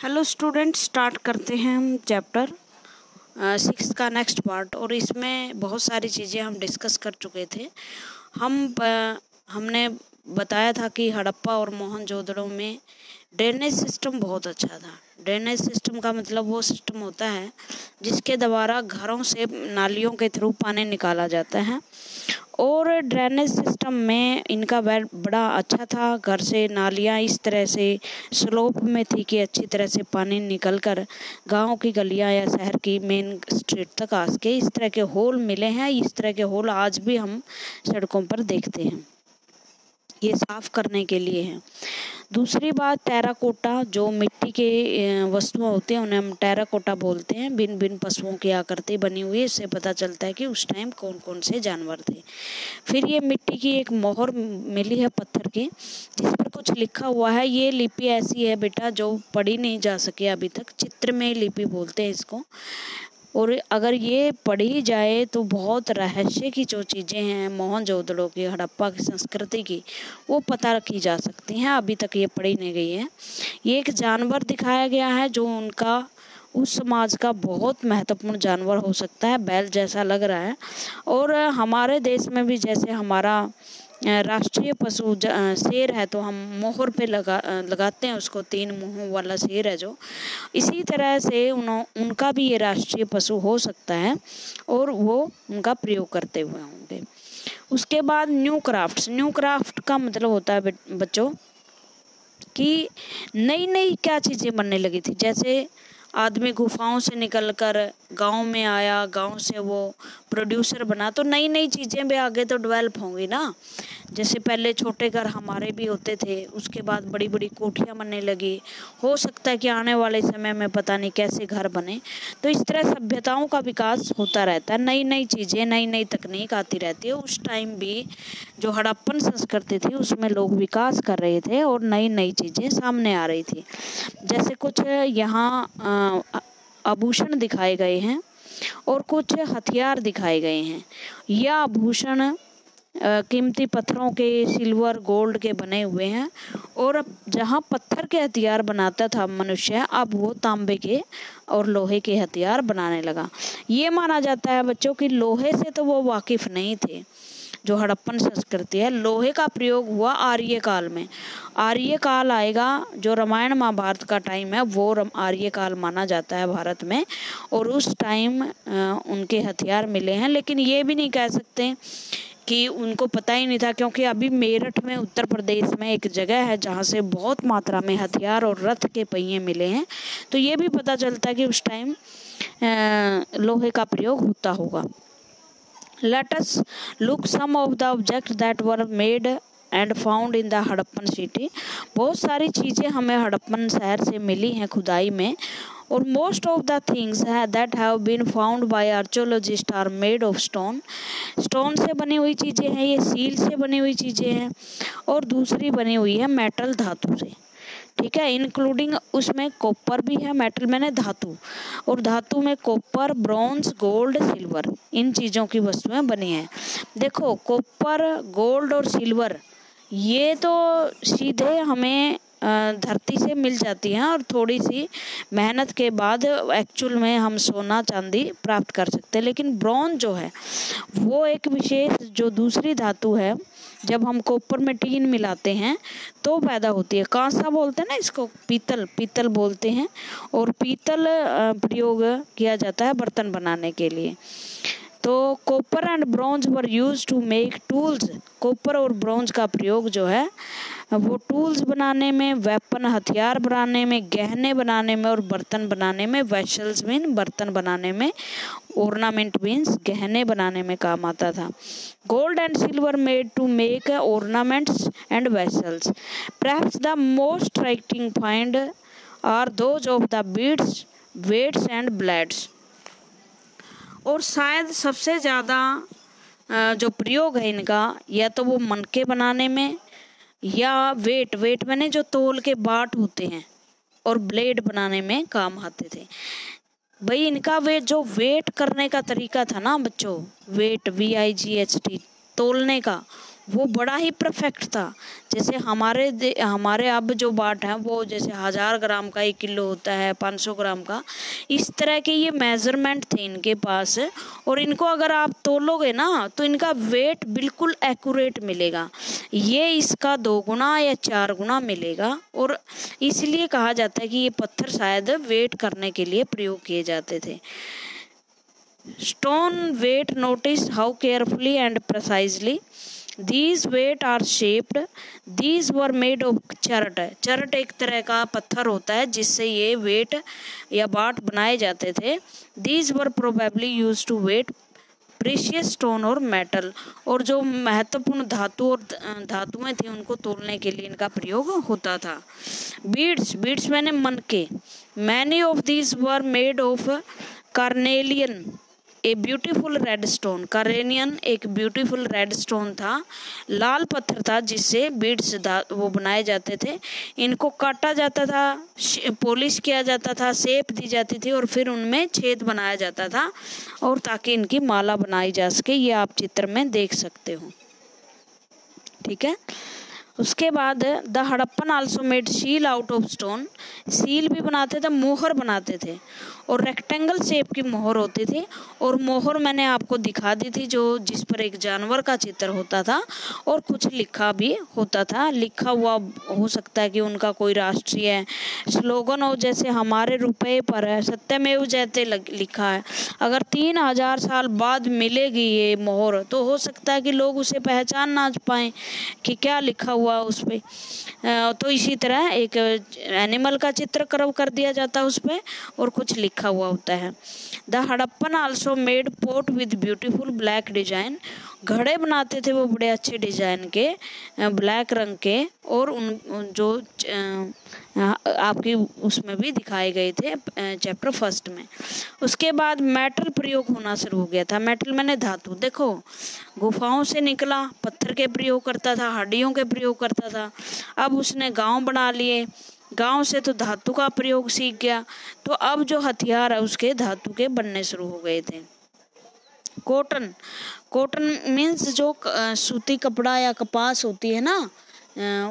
Hello student, start करते हैं हम चैप्टर 6 का नेक्स्ट पार्ट। और इसमें बहुत सारी चीज़ें हम डिस्कस कर चुके थे। हमने बताया था कि हड़प्पा और मोहनजोदड़ो में ड्रेनेज सिस्टम बहुत अच्छा था। ड्रेनेज सिस्टम का मतलब वो सिस्टम होता है जिसके द्वारा घरों से नालियों के थ्रू पानी निकाला जाता है। और ड्रेनेज सिस्टम में इनका बड़ा अच्छा था। घर से नालियाँ इस तरह से स्लोप में थी कि अच्छी तरह से पानी निकलकर गांव की गलियां या शहर की मेन स्ट्रीट तक आ सके। इस तरह के होल मिले हैं। इस तरह के होल आज भी हम सड़कों पर देखते हैं। ये साफ करने के लिए है। दूसरी बात, टेराकोटा, जो मिट्टी के वस्तुएं होती हैं उन्हें हम टेराकोटा बोलते हैं। भिन्न भिन्न पशुओं की आकृति बनी हुई है। इससे पता चलता है कि उस टाइम कौन कौन से जानवर थे। फिर ये मिट्टी की एक मोहर मिली है पत्थर की, जिस पर कुछ लिखा हुआ है। ये लिपि ऐसी है बेटा जो पढ़ी नहीं जा सके अभी तक। चित्र में लिपि बोलते हैं इसको। और अगर ये पढ़ी जाए तो बहुत रहस्य की जो चीज़ें हैं मोहनजोदड़ो की, हड़प्पा की संस्कृति की, वो पता की जा सकती हैं। अभी तक ये पढ़ी नहीं गई है। ये एक जानवर दिखाया गया है जो उनका उस समाज का बहुत महत्वपूर्ण जानवर हो सकता है। बैल जैसा लग रहा है। और हमारे देश में भी जैसे हमारा राष्ट्रीय पशु शेर है, तो हम मोहर पे लगाते हैं उसको। 3 मुंहों वाला शेर है जो। इसी तरह से उनका भी ये राष्ट्रीय पशु हो सकता है और वो उनका प्रयोग करते हुए होंगे। उसके बाद न्यू क्राफ्ट का मतलब होता है बच्चों कि नई नई क्या चीज़ें बनने लगी थी। जैसे आदमी गुफाओं से निकलकर गांव में आया, गांव से वो प्रोड्यूसर बना, तो नई नई चीज़ें भी आगे तो डेवलप होंगी ना। जैसे पहले छोटे घर हमारे भी होते थे, उसके बाद बड़ी बड़ी कोठियाँ बनने लगी। हो सकता है कि आने वाले समय में पता नहीं कैसे घर बने। तो इस तरह सभ्यताओं का विकास होता रहता है। नई नई चीज़ें, नई नई तकनीक आती रहती है। उस टाइम भी जो हड़प्पन संस्कृति थी उसमें लोग विकास कर रहे थे और नई नई चीज़ें सामने आ रही थी। जैसे कुछ यहाँ आभूषण दिखाए गए हैं और कुछ हथियार दिखाए गए हैं। यह आभूषण कीमती पत्थरों के, सिल्वर गोल्ड के बने हुए हैं। और जहाँ पत्थर के हथियार बनाता था मनुष्य, अब वो तांबे के और लोहे के हथियार बनाने लगा। ये माना जाता है बच्चों कि लोहे से तो वो वाकिफ नहीं थे। जो हड़प्पन संस्कृति है, लोहे का प्रयोग हुआ आर्य काल में। आर्य काल आएगा, जो रामायण महाभारत का टाइम है वो आर्य काल माना जाता है भारत में। और उस टाइम उनके हथियार मिले हैं। लेकिन ये भी नहीं कह सकते कि उनको पता ही नहीं था, क्योंकि अभी मेरठ में, उत्तर प्रदेश में एक जगह है जहाँ से बहुत मात्रा में हथियार और रथ के पहिए मिले हैं। तो ये भी पता चलता है कि उस टाइम लोहे का प्रयोग होता होगा। Let us look some of the objects that were made and found in the Harappan city. बहुत सारी चीज़ें हमें हड़प्पन शहर से मिली हैं खुदाई में। और most of the things that have been found by archaeologists are made of stone। Stone से बनी हुई चीज़ें हैं, ये सील से बनी हुई चीज़ें हैं। और दूसरी बनी हुई है मेटल, धातु से। ठीक है, इंक्लूडिंग उसमें कॉपर भी है। मेटल मैंने धातु, और धातु में कॉपर, ब्रॉन्ज, गोल्ड, सिल्वर, इन चीज़ों की वस्तुएं बनी हैं। देखो, कॉपर, गोल्ड और सिल्वर ये तो सीधे हमें धरती से मिल जाती हैं और थोड़ी सी मेहनत के बाद एक्चुअल में हम सोना चांदी प्राप्त कर सकते हैं। लेकिन ब्रॉन्ज जो है वो एक विशेष जो दूसरी धातु है, जब हम कॉपर में टीन मिलाते हैं तो पैदा होती है। कांसा बोलते हैं ना इसको, पीतल बोलते हैं। और पीतल प्रयोग किया जाता है बर्तन बनाने के लिए। तो copper and bronze were used to make tools. Copper और ब्रॉन्ज का प्रयोग जो है वो टूल्स बनाने में, वेपन, हथियार बनाने में, गहने बनाने में और बर्तन बनाने में। वेसल्स मीन बर्तन बनाने में, ऑर्नामेंट मीन्स गहने बनाने में काम आता था। Gold and silver made to make ornaments and vessels. Perhaps the most striking find are those of the beads, weights and blades। और शायद सबसे ज़्यादा जो प्रयोग है इनका, या तो वो मनके बनाने में, या वेट मैंने जो तोल के बाट होते हैं, और ब्लेड बनाने में काम आते थे। भाई इनका वेट करने का तरीका था ना बच्चों, वेट VIGHT, तोलने का, वो बड़ा ही परफेक्ट था। जैसे हमारे अब जो बाट है वो जैसे 1000 ग्राम का 1 किलो होता है, 500 ग्राम का, इस तरह के ये मेजरमेंट थे इनके पास। और इनको अगर आप तोलोगे ना तो इनका वेट बिल्कुल एक्यूरेट मिलेगा, ये इसका 2 गुना या 4 गुना मिलेगा। और इसलिए कहा जाता है कि ये पत्थर शायद वेट करने के लिए प्रयोग किए जाते थे। Stone weight, notice how carefully and precisely these weight are shaped. These were made of chert. चरट एक तरह का पत्थर होता है जिससे ये वेट या बाट बनाए जाते थे। These were probably used to weight precious stone और मेटल, और जो महत्वपूर्ण धातु और धातुएं थी उनको तोलने के लिए इनका प्रयोग होता था। बीड्स मैंने मनके। Many of these were made of carnelian, a beautiful red stone. Carnelian एक ब्यूटीफुल रेड स्टोन था, लाल पत्थर था जिससे बीड्स वो बनाए जाते थे। इनको काटा जाता था, पॉलिश किया जाता था, शेप दी जाती थी और फिर उनमें छेद बनाया जाता था और ताकि इनकी माला बनाई जा सके। ये आप चित्र में देख सकते हो, ठीक है। उसके बाद the Harappan also made seal out of stone. Seal भी बनाते थे, मोहर बनाते थे, और रेक्टेंगल शेप की मोहर होती थी। और मोहर मैंने आपको दिखा दी थी जो जिस पर एक जानवर का चित्र होता था और कुछ लिखा भी होता था। लिखा हुआ हो सकता है कि उनका कोई राष्ट्रीय स्लोगन हो, जैसे हमारे रुपए पर है सत्यमेव जयते लिखा है। अगर 3000 साल बाद मिलेगी ये मोहर तो हो सकता है कि लोग उसे पहचान ना पाए कि क्या लिखा हुआ उस पे। तो इसी तरह एक एनिमल का चित्र कर दिया जाता है उस पे और कुछ लिखा हुआ होता है। The Harappan also made pot with beautiful black design. घड़े बनाते थे वो बड़े अच्छे डिजाइन के, ब्लैक रंग के, और उन जो आपकी उसमें भी दिखाए गए थे चैप्टर 1 में। उसके बाद मेटल प्रयोग होना शुरू हो गया था। मेटल मैंने धातु, देखो गुफाओं से निकला, पत्थर के प्रयोग करता था, हड्डियों के प्रयोग करता था। अब उसने गांव बना लिए, गांव से तो धातु का प्रयोग सीख गया, तो अब जो हथियार है उसके धातु के बनने शुरू हो गए थे। कॉटन मीन्स जो सूती कपड़ा या कपास होती है ना,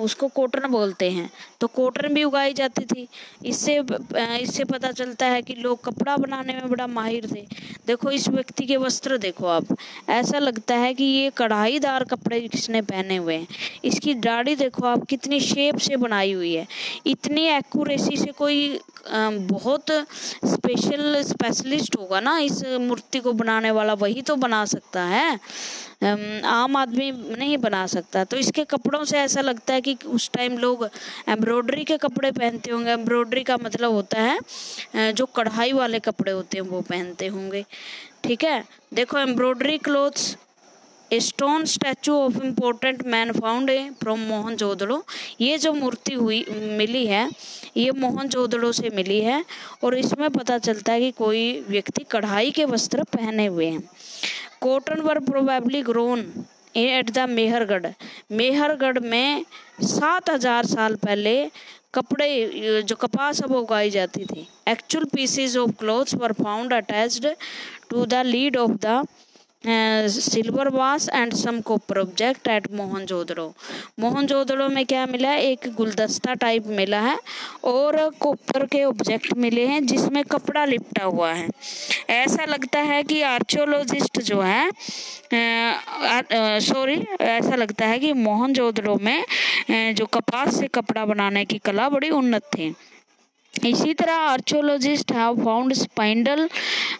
उसको कॉटन बोलते हैं। तो कॉटन भी उगाई जाती थी। इससे पता चलता है कि लोग कपड़ा बनाने में बड़ा माहिर थे। देखो इस व्यक्ति के वस्त्र देखो आप, ऐसा लगता है कि ये कढ़ाईदार कपड़े किसने पहने हुए हैं। इसकी दाढ़ी देखो आप कितनी शेप से बनाई हुई है, इतनी एक्यूरेसी से। कोई बहुत स्पेशलिस्ट होगा ना इस मूर्ति को बनाने वाला, वही तो बना सकता है, आम आदमी नहीं बना सकता। तो इसके कपड़ों से ऐसा लगता है कि उस टाइम लोग एम्ब्रॉयडरी के कपड़े पहनते होंगे। एम्ब्रॉयडरी का मतलब होता है जो कढ़ाई वाले कपड़े होते हैं वो पहनते होंगे, ठीक है। देखो embroidery clothes, a stone statue of important man found from Mohenjodaro. ये जो मूर्ति मिली है ये मोहनजोदड़ो से मिली है और इसमें पता चलता है कि कोई व्यक्ति कढ़ाई के वस्त्र पहने हुए हैं। Cotton were probably grown at the Mehrgarh में 7000 साल पहले कपड़े जो कपास अब उगाई जाती थी। Actual pieces of cloths were found attached to the lid of the silver vase and some copper object at Mohenjodaro में क्या मिला है, एक गुलदस्ता टाइप मिला है और कॉपर के ऑब्जेक्ट मिले हैं जिसमें कपड़ा लिपटा हुआ है। ऐसा लगता है कि आर्कियोलॉजिस्ट जो है ऐसा लगता है कि मोहनजोदड़ो में जो कपास से कपड़ा बनाने की कला बड़ी उन्नत थी। इसी तरह archaeologist have found spindle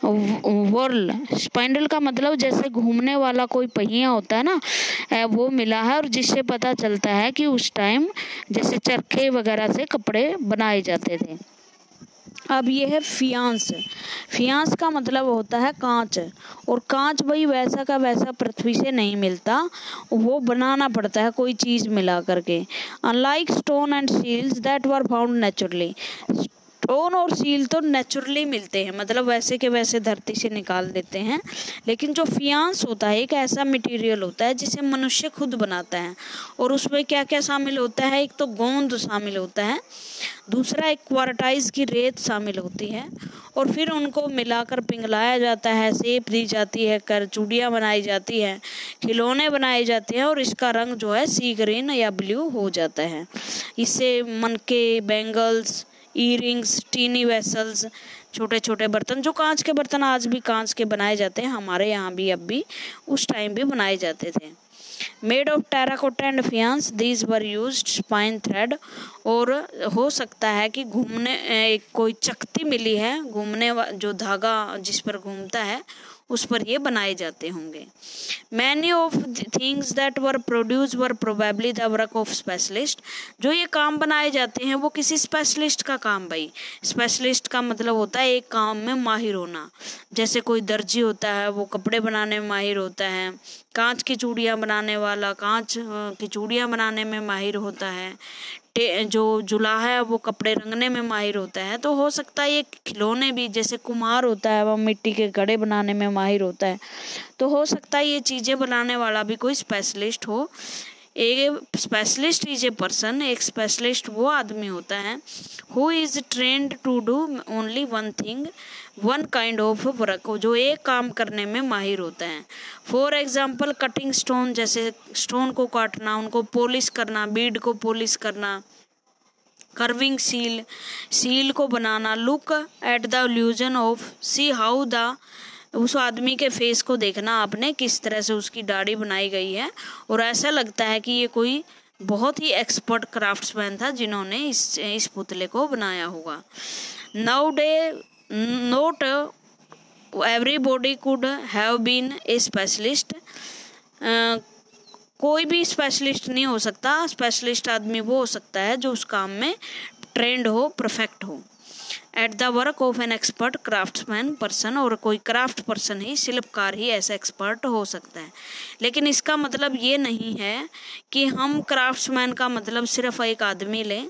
whorl. Spindle का मतलब जैसे घूमने वाला कोई पहिया होता है ना, वो मिला है, और जिससे पता चलता है कि उस टाइम जैसे चरखे वगैरह से कपड़े बनाए जाते थे। अब ये है फियांस का मतलब होता है कांच, और कांच भाई वैसा का वैसा पृथ्वी से नहीं मिलता, वो बनाना पड़ता है कोई चीज़ मिला करके। Unlike stone and seals that were found naturally. Stone और सील तो नेचुरली मिलते हैं, मतलब वैसे के वैसे धरती से निकाल देते हैं, लेकिन जो फियांस होता है एक ऐसा मटेरियल होता है जिसे मनुष्य खुद बनाता है, और उसमें क्या क्या शामिल होता है, एक तो गोंद शामिल होता है, दूसरा एक क्वार्टाइज की रेत शामिल होती है, और फिर उनको मिलाकर पिघलाया जाता है, शेप दी जाती है, चूड़ियाँ बनाई जाती है, खिलौने बनाए जाते हैं और इसका रंग जो है सी ग्रीन या ब्लू हो जाता है। इससे मनके, बैंगल्स, ईयरिंग्स, टीनी वेसल्स, छोटे छोटे बर्तन, जो कांच के बर्तन आज भी कांच के बनाए जाते हैं, हमारे यहाँ भी अब भी उस टाइम भी बनाए जाते थे। Made of terracotta and faience, these were used spine thread, और हो सकता है कि घूमने एक कोई चकती मिली है, घूमने जो धागा जिस पर घूमता है उस पर ये बनाए जाते होंगे। Many of things that were produce were probably the work of specialist, जो ये काम बनाए जाते हैं वो किसी स्पेशलिस्ट का काम। भाई स्पेशलिस्ट का मतलब होता है एक काम में माहिर होना, जैसे कोई दर्जी होता है वो कपड़े बनाने में माहिर होता है, कांच की चूड़ियाँ बनाने वाला कांच की चूड़ियाँ बनाने में माहिर होता है, जो जुलाहा है वो कपड़े रंगने में माहिर होता है। तो हो सकता है ये खिलौने भी, जैसे कुम्हार होता है वो मिट्टी के घड़े बनाने में माहिर होता है, तो हो सकता है ये चीज़ें बनाने वाला भी कोई स्पेशलिस्ट हो। एक स्पेशलिस्ट इज ए पर्सन, एक स्पेशलिस्ट वो आदमी होता है who is trained to do only one thing, one kind of work, जो एक काम करने में माहिर होता है। फॉर एग्जाम्पल कटिंग स्टोन, जैसे स्टोन को काटना, उनको पॉलिश करना, बीड को पॉलिश करना, कर्विंग सील, सील को बनाना, look at the illusion of, see how the, उस आदमी के फेस को देखना आपने किस तरह से उसकी दाढ़ी बनाई गई है, और ऐसा लगता है कि ये कोई बहुत ही एक्सपर्ट क्राफ्ट्समैन था जिन्होंने इस पुतले को बनाया होगा। Now they note everybody could have been a specialist, कोई भी स्पेशलिस्ट नहीं हो सकता, स्पेशलिस्ट आदमी वो हो सकता है जो उस काम में ट्रेंड हो, परफेक्ट हो। At the work of an expert craftsman person, और कोई क्राफ्ट पर्सन ही, शिल्पकार ही ऐसा एक्सपर्ट हो सकता है। लेकिन इसका मतलब ये नहीं है कि हम क्राफ्ट्समैन का मतलब सिर्फ एक आदमी लें,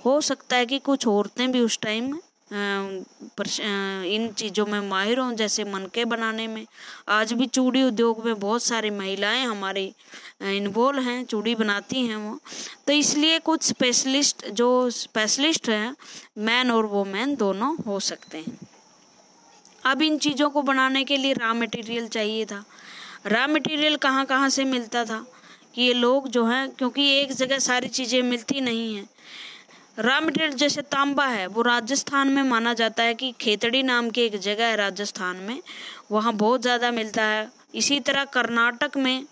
हो सकता है कि कुछ औरतें भी उस टाइम इन चीज़ों में माहिर हों, जैसे मनके बनाने में। आज भी चूड़ी उद्योग में बहुत सारी महिलाएं हमारी इन्वॉल्व हैं, चूड़ी बनाती हैं वो, तो इसलिए कुछ स्पेशलिस्ट, जो स्पेशलिस्ट हैं मैन और वोमेन दोनों हो सकते हैं। अब इन चीज़ों को बनाने के लिए रॉ मटेरियल चाहिए था। रॉ मटेरियल कहाँ कहाँ से मिलता था कि ये लोग जो हैं, क्योंकि एक जगह सारी चीज़ें मिलती नहीं हैं। रॉ मटेरियल जैसे तांबा है, वो राजस्थान में माना जाता है कि खेतड़ी नाम की एक जगह है राजस्थान में, वहाँ बहुत ज़्यादा मिलता है। इसी तरह कर्नाटक में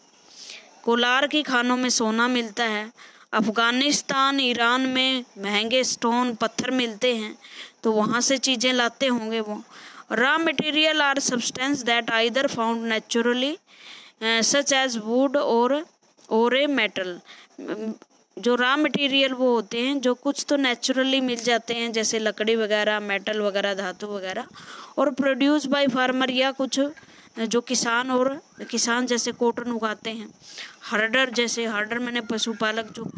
कोलार की खानों में सोना मिलता है। अफ़गानिस्तान, ईरान में महंगे स्टोन पत्थर मिलते हैं, तो वहाँ से चीज़ें लाते होंगे वो। Raw material are substance that either found naturally such as wood or a metal, जो रॉ मटेरियल वो होते हैं जो कुछ तो नेचुरली मिल जाते हैं, जैसे लकड़ी वगैरह, मेटल वगैरह, धातु वगैरह, और प्रोड्यूस बाय फार्मर, या कुछ जो किसान जैसे कॉटन उगाते हैं। हर्डर, जैसे हर्डर मैंने पशुपालक जो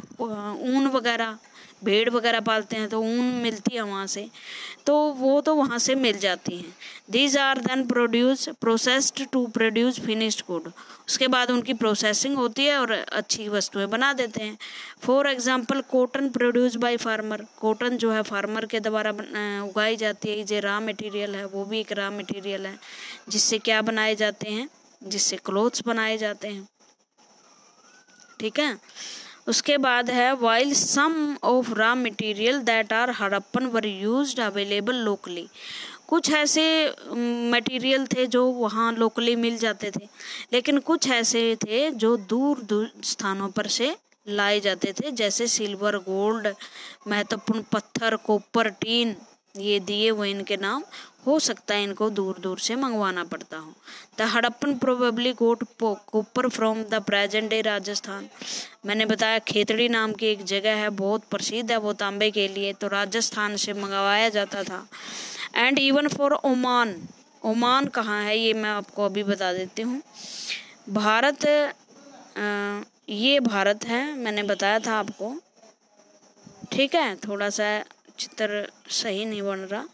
ऊन वगैरह, भेड़ वगैरह पालते हैं तो ऊन मिलती है वहाँ से, तो वो तो वहाँ से मिल जाती हैं। These are then processed to produce finished good, उसके बाद उनकी प्रोसेसिंग होती है और अच्छी वस्तुएं बना देते हैं। For example cotton produce by farmer, cotton जो है फार्मर के द्वारा उगाई जाती है, जो रॉ मटेरियल है वो भी एक रॉ मटेरियल है, जिससे क्या बनाए जाते हैं, जिससे क्लोथ्स बनाए जाते हैं। ठीक है, उसके बाद है while some of raw material that are Harappan were used available locally, कुछ ऐसे मटेरियल थे जो वहाँ लोकली मिल जाते थे, लेकिन कुछ ऐसे थे जो दूर दूर स्थानों पर से लाए जाते थे, जैसे सिल्वर, गोल्ड, महत्वपूर्ण पत्थर, कॉपर, टीन, ये दिए हुए इनके नाम, हो सकता है इनको दूर दूर से मंगवाना पड़ता हो। The Harappan probably got copper from the present day Rajasthan, मैंने बताया खेतड़ी नाम की एक जगह है, बहुत प्रसिद्ध है वो तांबे के लिए, तो राजस्थान से मंगवाया जाता था। And even for Oman, Oman कहाँ है ये मैं आपको अभी बता देती हूँ। भारत, ये भारत है, मैंने बताया था आपको। ठीक है, थोड़ा सा चित्र सही नहीं बन रहा,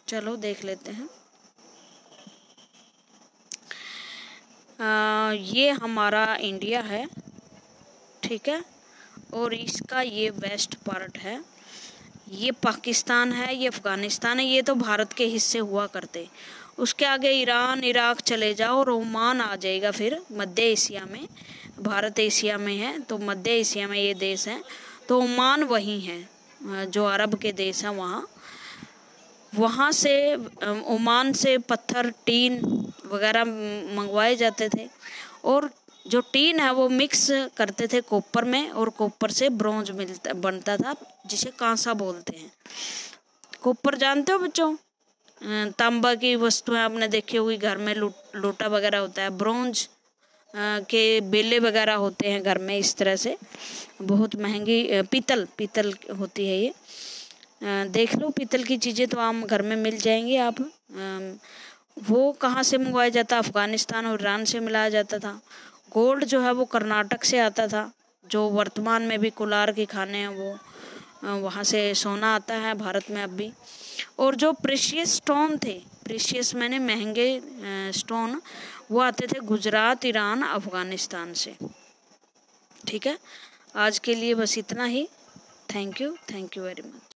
चलो देख लेते हैं। ये हमारा इंडिया है, ठीक है, और इसका ये वेस्ट पार्ट है, ये पाकिस्तान है, ये अफ़गानिस्तान है, ये तो भारत के हिस्से हुआ करते। उसके आगे ईरान, इराक चले जाओ और ओमान आ जाएगा फिर मध्य एशिया में। भारत एशिया में है तो मध्य एशिया में ये देश है, तो ओमान वही है जो अरब के देश हैं वहाँ से ओमान से पत्थर, टीन वगैरह मंगवाए जाते थे, और जो टीन है वो मिक्स करते थे कॉपर में, और कॉपर से ब्रोंज बनता था जिसे कांसा बोलते हैं। कॉपर जानते हो बच्चों? तांबा की वस्तुएं आपने देखी होगी घर में, लोटा वगैरह होता है। ब्रोंज के बेले वगैरह होते हैं घर में, इस तरह से बहुत महंगी पीतल होती है ये। देख लो, पीतल की चीज़ें तो आम घर में मिल जाएंगी आप। वो कहाँ से मंगवाया जाता? अफ़गानिस्तान और ईरान से मिलाया जाता था। गोल्ड जो है वो कर्नाटक से आता था, जो वर्तमान में भी कोलार के खाने हैं वो वहाँ से सोना आता है भारत में अब भी। और जो प्रेशियस स्टोन थे, प्रेशियस मैंने महंगे स्टोन, वो आते थे गुजरात, ईरान, अफ़गानिस्तान से। ठीक है, आज के लिए बस इतना ही। Thank you very much.